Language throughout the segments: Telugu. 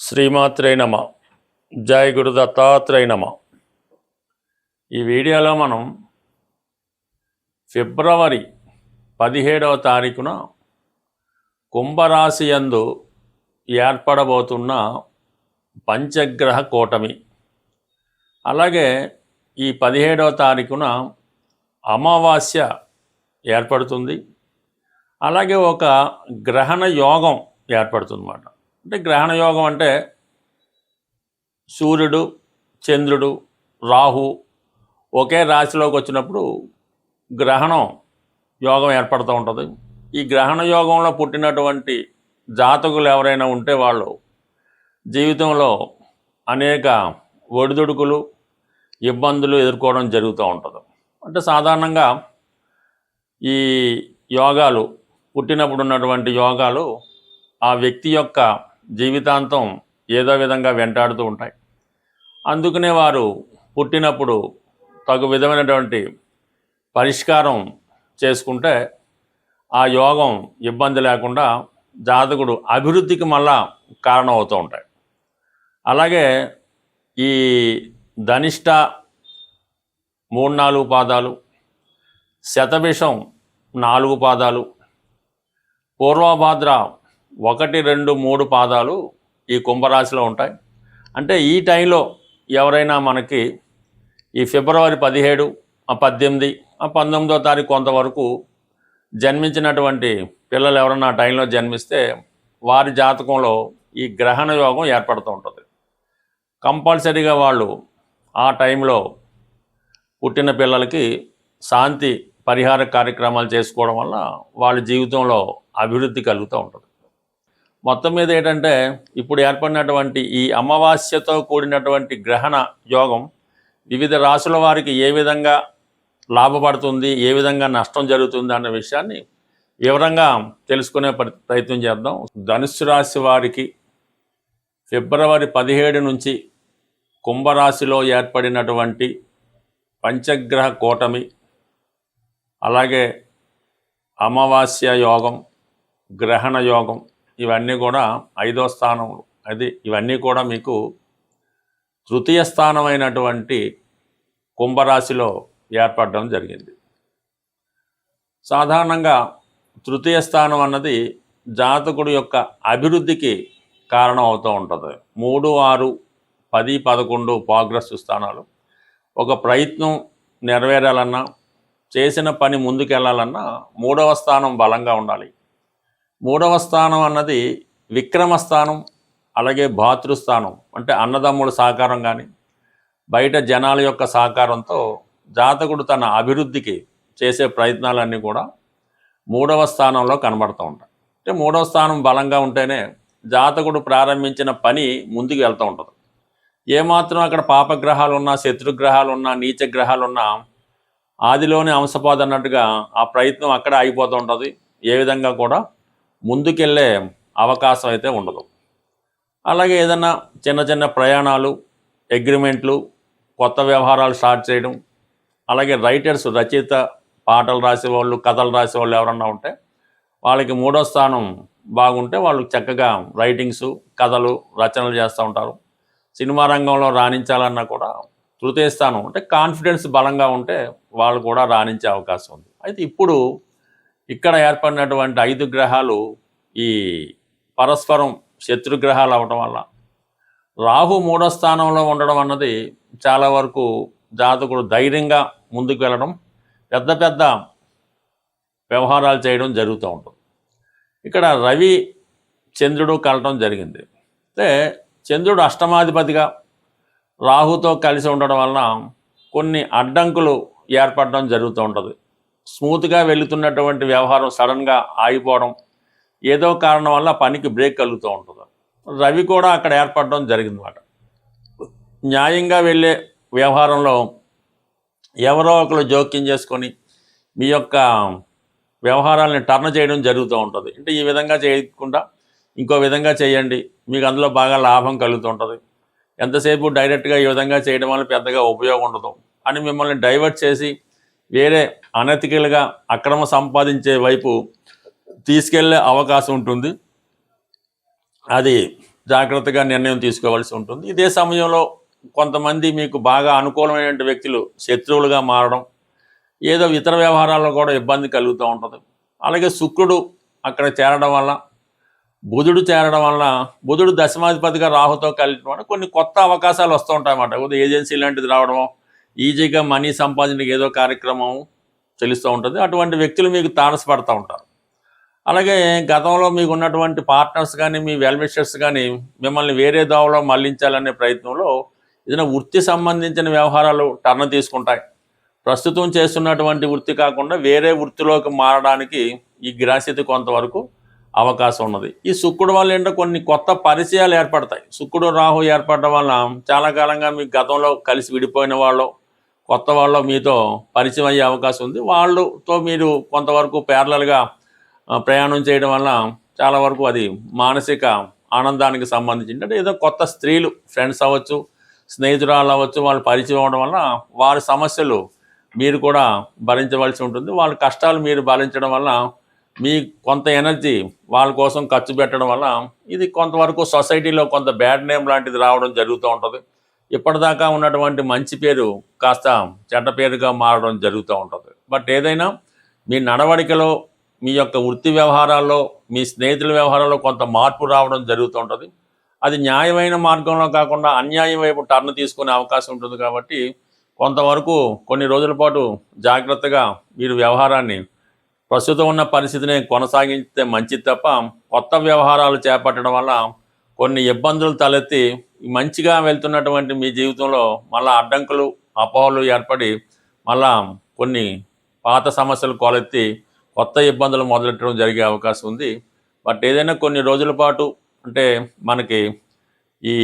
శ్రీమాత్రే నమ. జై గురు దత్తాత్రేయ నమ. ఈ వీడియోలో మనం ఫిబ్రవరి 17వ తారీఖున కుంభరాశి యందు ఏర్పడబోతున్న పంచగ్రహ కూటమి, అలాగే ఈ 17వ తారీఖున అమావాస్య ఏర్పడుతుంది. అలాగే ఒక గ్రహణ యోగం ఏర్పడుతుంది అన్నమాట. అంటే గ్రహణ యోగం అంటే సూర్యుడు, చంద్రుడు, రాహు ఒకే రాశిలోకి వచ్చినప్పుడు గ్రహణం యోగం ఏర్పడుతూ ఉంటుంది. ఈ గ్రహణ యోగంలో పుట్టినటువంటి జాతకులు ఎవరైనా ఉంటే వాళ్ళు జీవితంలో అనేక ఒడిదుడుకులు, ఇబ్బందులు ఎదుర్కోవడం జరుగుతూ ఉంటుంది. అంటే సాధారణంగా ఈ యోగాలు పుట్టినప్పుడు ఉన్నటువంటి యోగాలు ఆ వ్యక్తి యొక్క జీవితాంతం ఏదో విధంగా వెంటాడుతూ ఉంటాయి. అందుకనే వారు పుట్టినప్పుడు తగు విధమైనటువంటి పరిష్కారం చేసుకుంటే ఆ యోగం ఇబ్బంది లేకుండా జాతకుడు అభివృద్ధికి మళ్ళా కారణం అవుతూ ఉంటాయి. అలాగే ఈ ధనిష్ట 3-4 పాదాలు, శతభిషం 4 పాదాలు, పూర్వభాద్ర 1, 2, 3 పాదాలు ఈ కుంభరాశిలో ఉంటాయి. అంటే ఈ టైంలో ఎవరైనా మనకి ఈ ఫిబ్రవరి 17, 18, 19వ తారీఖు కొంతవరకు జన్మించినటువంటి పిల్లలు ఎవరైనా ఆ టైంలో జన్మిస్తే వారి జాతకంలో ఈ గ్రహణ యోగం ఏర్పడుతూ ఉంటుంది. కంపల్సరీగా వాళ్ళు ఆ టైంలో పుట్టిన పిల్లలకి శాంతి పరిహార కార్యక్రమాలు చేసుకోవడం వల్ల వాళ్ళ జీవితంలో అభివృద్ధి కలుగుతూ ఉంటుంది. మొత్తం మీద ఏంటంటే ఇప్పుడు ఏర్పడినటువంటి ఈ అమావాస్యతో కూడినటువంటి గ్రహణ యోగం వివిధ రాశుల వారికి ఏ విధంగా లాభపడుతుంది, ఏ విధంగా నష్టం జరుగుతుంది అన్న విషయాన్ని వివరంగా తెలుసుకునే ప్రయత్నం చేద్దాం. ధనుస్సు రాశి వారికి ఫిబ్రవరి 17 నుంచి కుంభరాశిలో ఏర్పడినటువంటి పంచగ్రహ కూటమి, అలాగే అమావాస్య యోగం, గ్రహణ యోగం, ఇవన్నీ కూడా 5వ స్థానం, ఇవన్నీ కూడా మీకు తృతీయ స్థానమైనటువంటి కుంభరాశిలో ఏర్పడడం జరిగింది. సాధారణంగా తృతీయ స్థానం అన్నది జాతకుడు యొక్క అభివృద్ధికి కారణం అవుతూ ఉంటుంది. 3, 6, 10, 11 ప్రోగ్రెస్ స్థానాలు. ఒక ప్రయత్నం నెరవేరాలన్నా, చేసిన పని ముందుకెళ్ళాలన్నా 3వ స్థానం బలంగా ఉండాలి. 3వ స్థానం అన్నది విక్రమస్థానం, అలాగే భాతృస్థానం. అంటే అన్నదమ్ముల సహకారం కానీ బయట జనాల యొక్క సహకారంతో జాతకుడు తన అభివృద్ధికి చేసే ప్రయత్నాలన్నీ కూడా 3వ స్థానంలో కనబడుతూ ఉంటాయి. అంటే 3వ స్థానం బలంగా ఉంటేనే జాతకుడు ప్రారంభించిన పని ముందుకు వెళ్తూ ఉంటుంది. ఏమాత్రం అక్కడ పాపగ్రహాలు ఉన్నా, శత్రుగ్రహాలు ఉన్నా, నీచ గ్రహాలు ఉన్నా ఆదిలోనే అంశపాద అన్నట్టుగా ఆ ప్రయత్నం అక్కడ ఆగిపోతూ ఉంటుంది. ఏ విధంగా కూడా ముందుకెళ్ళే అవకాశం అయితే ఉండదు. అలాగే ఏదన్నా చిన్న చిన్న ప్రయాణాలు, అగ్రిమెంట్లు, కొత్త వ్యవహారాలు స్టార్ట్ చేయడం, అలాగే రైటర్స్, రచయిత, పాటలు రాసేవాళ్ళు, కథలు రాసేవాళ్ళు ఎవరన్నా ఉంటే వాళ్ళకి 3వ స్థానం బాగుంటే వాళ్ళు చక్కగా రైటింగ్స్, కథలు, రచనలు చేస్తూ ఉంటారు. సినిమా రంగంలో రాణించాలన్నా కూడా తృతీయ స్థానం అంటే కాన్ఫిడెన్స్ బలంగా ఉంటే వాళ్ళు కూడా రాణించే అవకాశం ఉంది. అయితే ఇప్పుడు ఇక్కడ ఏర్పడినటువంటి 5 గ్రహాలు ఈ పరస్పరం శత్రుగ్రహాలు అవ్వడం వల్ల రాహు 3వ స్థానంలో ఉండడం అన్నది చాలా వరకు జాతకుడు ధైర్యంగా ముందుకు వెళ్ళడం, పెద్ద పెద్ద వ్యవహారాలు చేయడం జరుగుతూ ఉంటుంది. ఇక్కడ రవి, చంద్రుడు కలటం జరిగింది. అంటే చంద్రుడు అష్టమాధిపతిగా రాహుతో కలిసి ఉండడం వలన కొన్ని అడ్డంకులు ఏర్పడడం జరుగుతూ ఉంటుంది. స్మూత్గా వెళుతున్నటువంటి వ్యవహారం సడన్గా ఆగిపోవడం, ఏదో కారణం వల్ల పనికి బ్రేక్ కలుగుతూ ఉంటుంది. రవి కూడా అక్కడ ఏర్పడడం జరిగిందన్నమాట. న్యాయంగా వెళ్ళే వ్యవహారంలో ఎవరో ఒకరు జోక్యం చేసుకొని మీ యొక్క వ్యవహారాలను టర్న్ చేయడం జరుగుతూ ఉంటుంది. అంటే ఈ విధంగా చేయకుండా ఇంకో విధంగా చేయండి, మీకు అందులో బాగా లాభం కలుగుతూ ఉంటుంది. ఎంతసేపు డైరెక్ట్గా ఈ విధంగా చేయడం వల్ల పెద్దగా ఉపయోగం ఉండదు అని మిమ్మల్ని డైవర్ట్ చేసి వేరే అనెతికల్గా అక్రమ సంపాదించే వైపు తీసుకెళ్లే అవకాశం ఉంటుంది. అది జాగ్రత్తగా నిర్ణయం తీసుకోవాల్సి ఉంటుంది. ఇదే సమయంలో కొంతమంది మీకు బాగా అనుకూలమైన వ్యక్తులు శత్రువులుగా మారడం, ఏదో ఇతర వ్యవహారాల్లో కూడా ఇబ్బంది కలుగుతూ ఉంటుంది. అలాగే శుక్రుడు అక్కడ చేరడం వల్ల, బుధుడు చేరడం వల్ల, బుధుడు దశమాధిపతిగా రాహుతో కలియడం వల్ల కొన్ని కొత్త అవకాశాలు వస్తూ ఉంటాయన్నమాట. ఉదయం ఏజెన్సీ లాంటిది రావడం, ఈజీగా మనీ సంపాదించడానికి ఏదో కార్యక్రమం తెలుస్తూ ఉంటుంది. అటువంటి వ్యక్తులు మీకు తారసపడుతూ ఉంటారు. అలాగే గతంలో మీకు ఉన్నటువంటి పార్ట్నర్స్ కానీ, మీ వెల్విషర్స్ కానీ మిమ్మల్ని వేరే దోవలో మళ్లించాలనే ప్రయత్నంలో ఏదైనా వృత్తి సంబంధించిన వ్యవహారాలు టర్న్ తీసుకుంటాయి. ప్రస్తుతం చేస్తున్నటువంటి వృత్తి కాకుండా వేరే వృత్తిలోకి మారడానికి ఈ గ్రహస్థితి కొంతవరకు అవకాశం ఉన్నది. ఈ శుక్రుడు వల్ల ఏంటో కొన్ని కొత్త పరిచయాలు ఏర్పడతాయి. శుక్రుడు రాహు ఏర్పడడం వల్ల చాలా కాలంగా మీకు గతంలో కలిసి విడిపోయిన వాళ్ళు, కొత్త వాళ్ళు మీతో పరిచయం అయ్యే అవకాశం ఉంది. వాళ్ళతో మీరు కొంతవరకు ప్యారలల్గా ప్రయాణం చేయడం వల్ల చాలా వరకు అది మానసిక ఆనందానికి సంబంధించి, అంటే ఏదో కొత్త స్త్రీలు ఫ్రెండ్స్ అవ్వచ్చు, స్నేహితురాలు అవ్వచ్చు, వాళ్ళు పరిచయం అవడం వల్ల వారి సమస్యలు మీరు కూడా భరించవలసి ఉంటుంది. వాళ్ళ కష్టాలు మీరు భరించడం వల్ల మీ కొంత ఎనర్జీ వాళ్ళ కోసం ఖర్చు పెట్టడం వల్ల ఇది కొంతవరకు సొసైటీలో కొంత బ్యాడ్ నేమ్ లాంటిది రావడం జరుగుతూ ఉంటుంది. ఇప్పటిదాకా ఉన్నటువంటి మంచి పేరు కాస్త చెడ్డ పేరుగా మారడం జరుగుతూ ఉంటుంది. బట్ ఏదైనా మీ నడవడికలో, మీ యొక్క వృత్తి వ్యవహారాల్లో, మీ స్నేహితుల వ్యవహారాల్లో కొంత మార్పు రావడం జరుగుతూ ఉంటుంది. అది న్యాయమైన మార్గంలో కాకుండా అన్యాయం వైపు టర్న్ తీసుకునే అవకాశం ఉంటుంది. కాబట్టి కొంతవరకు కొన్ని రోజుల పాటు జాగ్రత్తగా మీరు వ్యవహారాన్ని ప్రస్తుతం ఉన్న పరిస్థితిని కొనసాగిస్తే మంచిది తప్ప కొత్త వ్యవహారాలు చేపట్టడం వల్ల కొన్ని ఇబ్బందులు తలెత్తి మంచిగా వెళ్తున్నటువంటి మీ జీవితంలో మళ్ళీ అడ్డంకులు, అపోహలు ఏర్పడి మళ్ళా కొన్ని పాత సమస్యలు కొలెత్తి కొత్త ఇబ్బందులు మొదలెట్టడం జరిగే అవకాశం ఉంది. బట్ ఏదైనా కొన్ని రోజుల పాటు, అంటే మనకి ఈ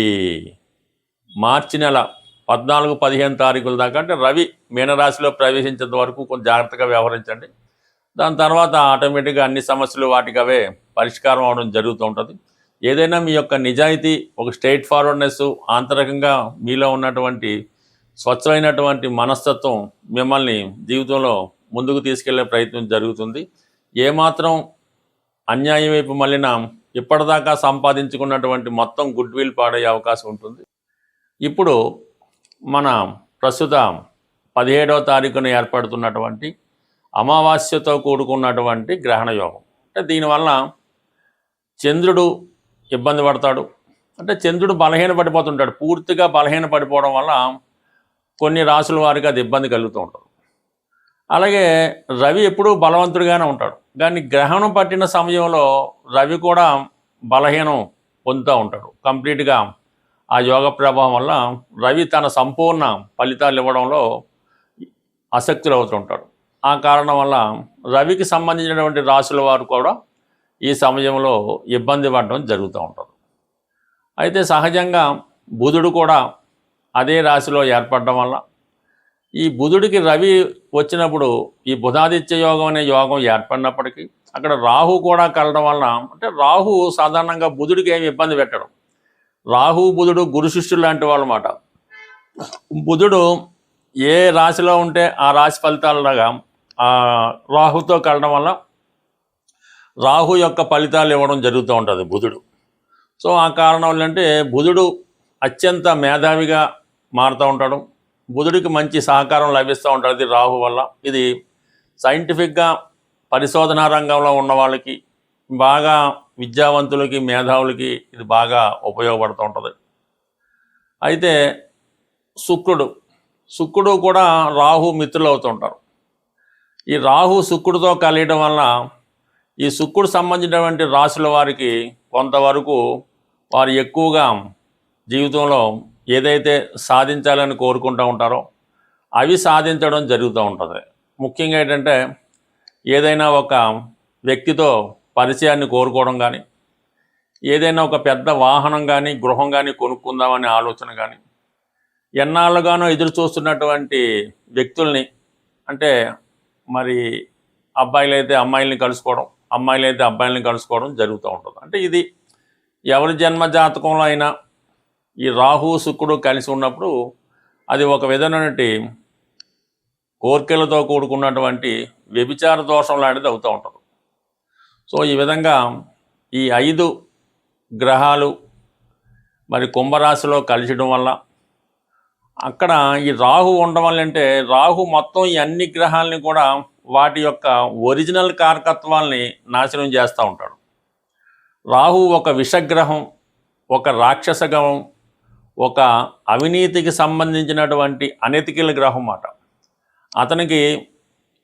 మార్చి నెల 14-15 తారీఖుల దాకా, అంటే రవి మీనరాశిలో ప్రవేశించేంత వరకు కొంచెం జాగ్రత్తగా వ్యవహరించండి. దాని తర్వాత ఆటోమేటిక్గా అన్ని సమస్యలు వాటికవే పరిష్కారం అవడం జరుగుతూ ఉంటుంది. ఏదైనా మీ యొక్క నిజాయితీ, ఒక స్ట్రైట్ ఫార్వర్డ్నెస్, ఆంతరికంగా మీలో ఉన్నటువంటి స్వచ్ఛమైనటువంటి మనస్తత్వం మిమ్మల్ని జీవితంలో ముందుకు తీసుకెళ్లే ప్రయత్నం జరుగుతుంది. ఏమాత్రం అన్యాయం వైపు మళ్ళినా ఇప్పటిదాకా సంపాదించుకున్నటువంటి మొత్తం గుడ్ విల్ పాడయ్యే అవకాశం ఉంటుంది. ఇప్పుడు మన ప్రస్తుత 17వ తారీఖున ఏర్పడుతున్నటువంటి అమావాస్యతో కూడుకున్నటువంటి గ్రహణ యోగం, అంటే దీనివల్ల చంద్రుడు ఇబ్బంది పడతాడు. అంటే చంద్రుడు బలహీన పడిపోతుంటాడు. పూర్తిగా బలహీన పడిపోవడం వల్ల కొన్ని రాసుల వారికి అది ఇబ్బంది కలుగుతూ ఉంటుంది. అలాగే రవి ఎప్పుడూ బలవంతుడిగానే ఉంటాడు, కానీ గ్రహణం పట్టిన సమయంలో రవి కూడా బలహీనం పొందుతూ ఉంటాడు. కంప్లీట్గా ఆ యోగ ప్రభావం వల్ల రవి తన సంపూర్ణ ఫలితాలు ఇవ్వడంలో ఆసక్తులు అవుతుంటాడు. ఆ కారణం వల్ల రవికి సంబంధించినటువంటి రాశుల వారు కూడా ఈ సమయంలో ఇబ్బంది పడడం జరుగుతూ ఉంటుంది. అయితే సహజంగా బుధుడు కూడా అదే రాశిలో ఏర్పడడం వల్ల ఈ బుధుడికి రవి వచ్చినప్పుడు ఈ బుధాదిత్య యోగం అనే యోగం ఏర్పడినప్పటికీ అక్కడ రాహు కూడా కలడం వలన, అంటే రాహు సాధారణంగా బుధుడికి ఏమి ఇబ్బంది పెట్టడం. రాహు బుధుడు గురు శిష్యులు లాంటి వాళ్ళు అన్నమాట. బుధుడు ఏ రాశిలో ఉంటే ఆ రాశి ఫలితాలలాగా రాహుతో కలడం వల్ల రాహు యొక్క ఫలితాలు ఇవ్వడం జరుగుతూ ఉంటుంది బుధుడు. సో ఆ కారణం ఏంటంటే బుధుడు అత్యంత మేధావిగా మారుతూ ఉంటాడు. బుధుడికి మంచి సహకారం లభిస్తూ ఉంటుంది రాహు వల్ల. ఇది సైంటిఫిక్గా పరిశోధనా రంగంలో ఉన్న వాళ్ళకి, బాగా విద్యావంతులకి, మేధావులకి ఇది బాగా ఉపయోగపడుతూ ఉంటుంది. అయితే శుక్రుడు కూడా రాహు మిత్రులు అవుతుంటారు. ఈ రాహు శుక్రుడితో కలియడం వల్ల ఈ శుక్రుడు సంబంధించినటువంటి రాశుల వారికి కొంతవరకు వారు ఎక్కువగా జీవితంలో ఏదైతే సాధించాలని కోరుకుంటూ ఉంటారో అవి సాధించడం జరుగుతూ ఉంటుంది. ముఖ్యంగా ఏంటంటే ఏదైనా ఒక వ్యక్తితో పరిచయాన్ని కోరుకోవడం కానీ, ఏదైనా ఒక పెద్ద వాహనం కానీ, గృహం కానీ కొనుక్కుందామనే ఆలోచన కానీ, ఎన్నాళ్ళుగానో ఎదురు చూస్తున్నటువంటి వ్యక్తుల్ని, అంటే మరి అబ్బాయిలైతే అమ్మాయిల్ని కలుసుకోవడం, అమ్మాయిలైతే అబ్బాయిల్ని కలుసుకోవడం జరుగుతూ ఉంటుంది. అంటే ఇది ఎవరి జన్మ జాతకంలో అయినా ఈ రాహు శుక్రుడు కలిసి ఉన్నప్పుడు అది ఒక విధమైనటువంటి కోర్కెలతో కూడుకున్నటువంటి వ్యభిచార దోషం లాంటిది అవుతూ ఉంటుంది. సో ఈ విధంగా ఈ 5 గ్రహాలు మరి కుంభరాశిలో కలిసడం వల్ల అక్కడ ఈ రాహు ఉండడం వల్ల అంటే రాహు మొత్తం ఈ అన్ని గ్రహాలని కూడా వాటి యొక్క ఒరిజినల్ కారకత్వాల్ని నాశనం చేస్తూ ఉంటాడు. రాహు ఒక విషగ్రహం, ఒక రాక్షస గ్రహం, ఒక అవినీతికి సంబంధించినటువంటి అనెతికల్ గ్రహం మాట. అతనికి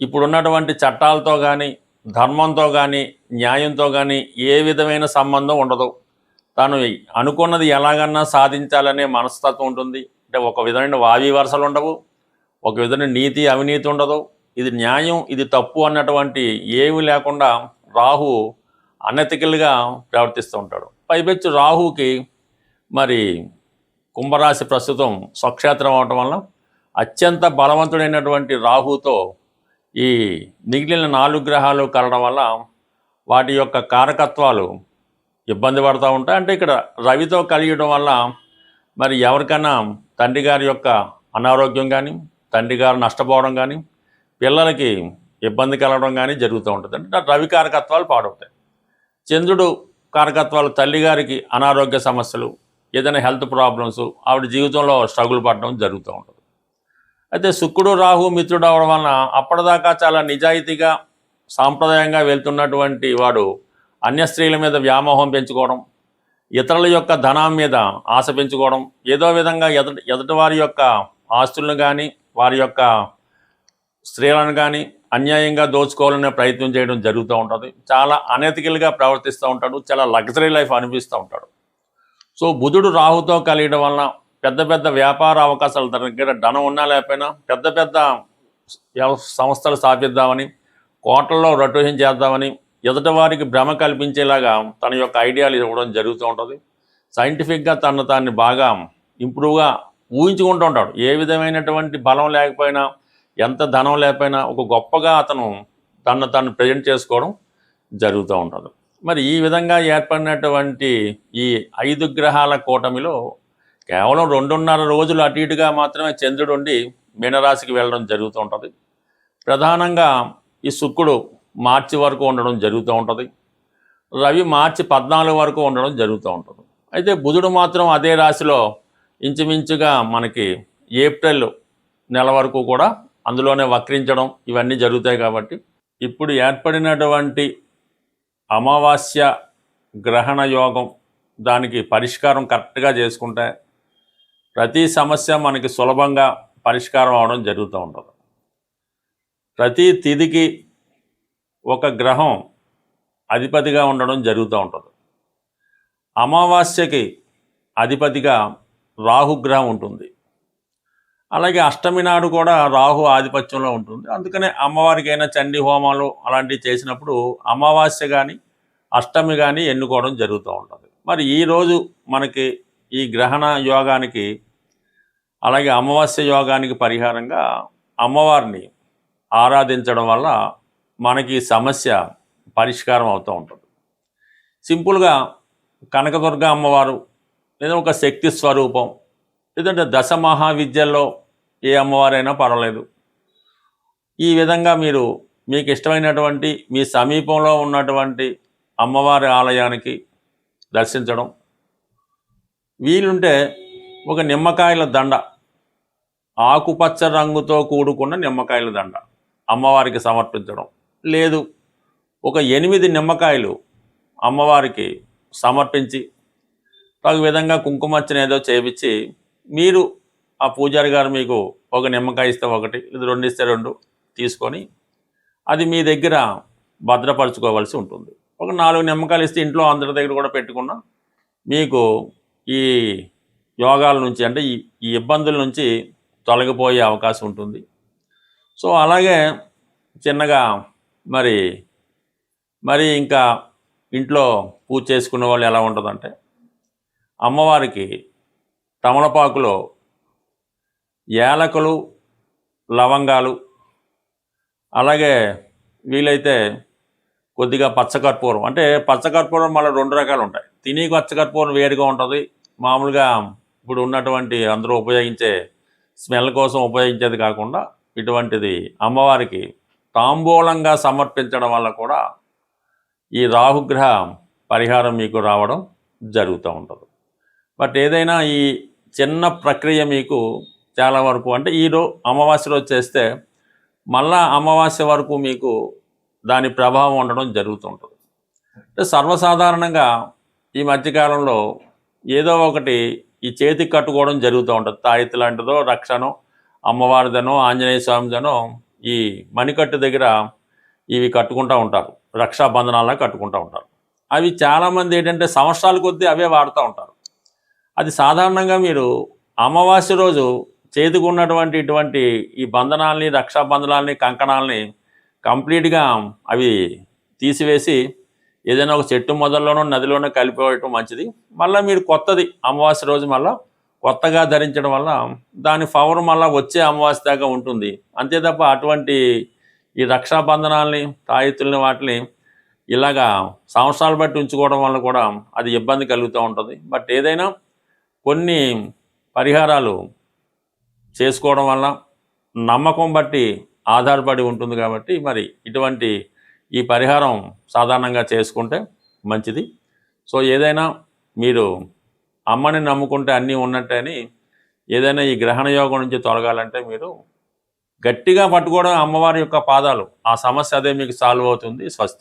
ఇప్పుడున్నటువంటి చట్టాలతో కానీ, ధర్మంతో కానీ, న్యాయంతో కానీ ఏ విధమైన సంబంధం ఉండదు. తను అనుకున్నది ఎలాగన్నా సాధించాలనే మనస్తత్వం ఉంటుంది. అంటే ఒక విధమైన వావి వరుసలు ఉండవు, ఒక విధమైన నీతి అవినీతి ఉండదు, ఇది న్యాయం ఇది తప్పు అన్నటువంటి ఏమీ లేకుండా రాహు అనెతికల్గా ప్రవర్తిస్తూ ఉంటాడు. పైపెచ్చు రాహుకి మరి కుంభరాశి ప్రస్తుతం స్వక్షేత్రం అవటం వల్ల అత్యంత బలవంతుడైనటువంటి రాహుతో ఈ మిగిలిన 4 గ్రహాలు కలవడం వల్ల వాటి యొక్క కారకత్వాలు ఇబ్బంది పడుతూ ఉంటాయి. అంటే ఇక్కడ రవితో కలియడం వల్ల మరి ఎవరికైనా తండ్రి గారి యొక్క అనారోగ్యం కానీ, తండ్రి గారు నష్టపోవడం కానీ, పిల్లలకి ఇబ్బంది కలగడం కానీ జరుగుతూ ఉంటుంది. అంటే రవి కారకత్వాలు పాడవుతాయి. చంద్రుడు కారకత్వాలు తల్లిగారికి అనారోగ్య సమస్యలు, ఏదైనా హెల్త్ ప్రాబ్లమ్స్, ఆవిడ జీవితంలో స్ట్రగుల్ పడడం జరుగుతూ ఉంటుంది. అయితే శుక్రుడు రాహు మిత్రుడు అవడం వలన అప్పటిదాకా చాలా నిజాయితీగా సాంప్రదాయంగా వెళ్తున్నటువంటి వాడు అన్య స్త్రీల మీద వ్యామోహం పెంచుకోవడం, ఇతరుల యొక్క ధనం మీద ఆశ పెంచుకోవడం, ఏదో విధంగా ఎదుటి వారి యొక్క ఆస్తులను కానీ వారి యొక్క స్త్రీలను కానీ అన్యాయంగా దోచుకోవాలనే ప్రయత్నం చేయడం జరుగుతూ ఉంటుంది. చాలా అనెతికల్గా ప్రవర్తిస్తూ ఉంటాడు, చాలా లగ్జరీ లైఫ్ అనిపిస్తూ ఉంటాడు. సో బుధుడు రాహుతో కలియడం వలన పెద్ద పెద్ద వ్యాపార అవకాశాలు, తన దగ్గర ధనం ఉన్నా లేకపోయినా పెద్ద పెద్ద సంస్థలు స్థాపిద్దామని, కోట్లలో రొటేషన్ చేద్దామని ఎదుటి వారికి భ్రమ కల్పించేలాగా తన యొక్క ఐడియాలు ఇవ్వడం జరుగుతూ ఉంటుంది. సైంటిఫిక్గా తాన్ని బాగా ఇంప్రూవ్గా ఊహించుకుంటూ ఉంటాడు. ఏ విధమైనటువంటి బలం లేకపోయినా, ఎంత ధనం లేకపోయినా ఒక గొప్పగా అతను తను ప్రజెంట్ చేసుకోవడం జరుగుతూ ఉంటుంది. మరి ఈ విధంగా ఏర్పడినటువంటి ఈ 5 గ్రహాల కూటమిలో కేవలం 2.5 రోజులు అటు ఇటుగా మాత్రమే చంద్రుడు ఉండి మీనరాశికి వెళ్ళడం జరుగుతూ ఉంటుంది. ప్రధానంగా ఈ శుక్రుడు మార్చి వరకు ఉండడం జరుగుతూ ఉంటుంది, రవి మార్చి 14 వరకు ఉండడం జరుగుతూ ఉంటుంది. అయితే బుధుడు మాత్రం అదే రాశిలో ఇంచుమించుగా మనకి ఏప్రిల్ నెల వరకు కూడా అందులోనే వక్రించడం ఇవన్నీ జరుగుతాయి. కాబట్టి ఇప్పుడు ఏర్పడినటువంటి అమావాస్య గ్రహణ యోగం, దానికి పరిష్కారం కరెక్ట్గా చేసుకుంటే ప్రతి సమస్య మనకి సులభంగా పరిష్కారం అవడం జరుగుతూ ఉంటుంది. ప్రతి తిథికి ఒక గ్రహం అధిపతిగా ఉండడం జరుగుతూ ఉంటుంది. అమావాస్యకి అధిపతిగా రాహుగ్రహం ఉంటుంది. అలాగే అష్టమి నాడు కూడా రాహు ఆధిపత్యంలో ఉంటుంది. అందుకనే అమ్మవారికైనా చండీ హోమాలు అలాంటివి చేసినప్పుడు అమావాస్య కానీ అష్టమి కానీ ఎన్నుకోవడం జరుగుతూ ఉంటుంది. మరి ఈరోజు మనకి ఈ గ్రహణ యోగానికి అలాగే అమావాస్య యోగానికి పరిహారంగా అమ్మవారిని ఆరాధించడం వల్ల మనకి సమస్య పరిష్కారం అవుతూ ఉంటుంది. సింపుల్గా కనకదుర్గ అమ్మవారు లేదా ఒక శక్తి స్వరూపం, లేదంటే దశ మహావిద్యల్లో ఏ అమ్మవారైనా పర్వాలేదు. ఈ విధంగా మీకు ఇష్టమైనటువంటి మీ సమీపంలో ఉన్నటువంటి అమ్మవారి ఆలయానికి దర్శించడం, వీలుంటే ఒక నిమ్మకాయల దండ, ఆకుపచ్చ రంగుతో కూడుకున్న నిమ్మకాయల దండ అమ్మవారికి సమర్పించడం, లేదు ఒక 8 నిమ్మకాయలు అమ్మవారికి సమర్పించి తగు విధంగా కుంకుమర్చన ఏదో చేయించి మీరు ఆ పూజారి గారు మీకు ఒక నిమ్మకాయ ఇస్తే ఒకటి, ఇది 2 ఇస్తే 2 తీసుకొని అది మీ దగ్గర భద్రపరచుకోవాల్సి ఉంటుంది. ఒక 4 నిమ్మకాయలు ఇస్తే ఇంట్లో అందరి దగ్గర కూడా పెట్టుకున్నా మీకు ఈ యోగాల నుంచి అంటే ఈ ఇబ్బందుల నుంచి తొలగిపోయే అవకాశం ఉంటుంది. సో అలాగే చిన్నగా మరి ఇంకా ఇంట్లో పూజ చేసుకునే వాళ్ళు ఎలా ఉంటుందంటే అమ్మవారికి తమలపాకులో యాలకులు, లవంగాలు, అలాగే వీలైతే కొద్దిగా పచ్చకర్పూరం, అంటే పచ్చకర్పూరం మళ్ళీ 2 రకాలు ఉంటాయి. తిని పచ్చకర్పూరం వేరుగా ఉంటుంది, మామూలుగా ఇప్పుడు ఉన్నటువంటి అందరూ ఉపయోగించే స్మెల్ కోసం ఉపయోగించేది కాకుండా ఇటువంటిది అమ్మవారికి తాంబూలంగా సమర్పించడం వల్ల కూడా ఈ రాహుగ్రహ పరిహారం మీకు రావడం జరుగుతూ ఉంటుంది. బట్ ఏదైనా ఈ చిన్న ప్రక్రియ మీకు చాలా వరకు అంటే అమావాస్య రోజు చేస్తే మళ్ళా అమావాస్య వరకు మీకు దాని ప్రభావం ఉండడం జరుగుతుంటుంది. అంటే సర్వసాధారణంగా ఈ మధ్యకాలంలో ఏదో ఒకటి ఈ చేతికి కట్టుకోవడం జరుగుతూ ఉంటుంది. తాయెత్తు లాంటిదో, రక్షనో, అమ్మవారిదనో, ఆంజనేయ స్వామిదనో ఈ మణికట్టు దగ్గర ఇవి కట్టుకుంటూ ఉంటారు. రక్షాబంధనాలా కట్టుకుంటూ ఉంటారు. అవి చాలామంది ఏంటంటే సంవత్సరాల కొద్దీ అవే వాడుతూ ఉంటారు. అది సాధారణంగా మీరు అమావాస్య రోజు చేతికి ఉన్నటువంటి ఇటువంటి ఈ బంధనాల్ని, రక్షాబంధనాల్ని, కంకణాలని కంప్లీట్గా అవి తీసివేసి ఏదైనా ఒక చెట్టు మొదల్లోనో నదిలోనో కలిపివేయటం మంచిది. మళ్ళీ మీరు కొత్తది అమావాస్య రోజు మళ్ళీ కొత్తగా ధరించడం వల్ల దాని పవర్ మళ్ళీ వచ్చే అమావాస్య దాకా ఉంటుంది. అంతే తప్ప అటువంటి ఈ రక్షాబంధనాల్ని, తాయెత్తుల్ని వాటిని ఇలాగా సంవత్సరాలు బట్టి ఉంచుకోవడం వల్ల కూడా అది ఇబ్బంది కలుగుతూ ఉంటుంది. బట్ ఏదైనా కొన్ని పరిహారాలు చేసుకోవడం వల్ల నమ్మకం బట్టి ఆధారపడి ఉంటుంది కాబట్టి మరి ఇటువంటి ఈ పరిహారం సాధారణంగా చేసుకుంటే మంచిది. సో ఏదైనా మీరు అమ్మని నమ్ముకుంటే అన్నీ ఉన్నట్టే అని ఏదైనా ఈ గ్రహణ యోగం నుంచి తొలగాలంటే మీరు గట్టిగా పట్టుకోవడం అమ్మవారి యొక్క పాదాలు, ఆ సమస్య అదే మీకు సాల్వ్ అవుతుంది. స్వస్తి.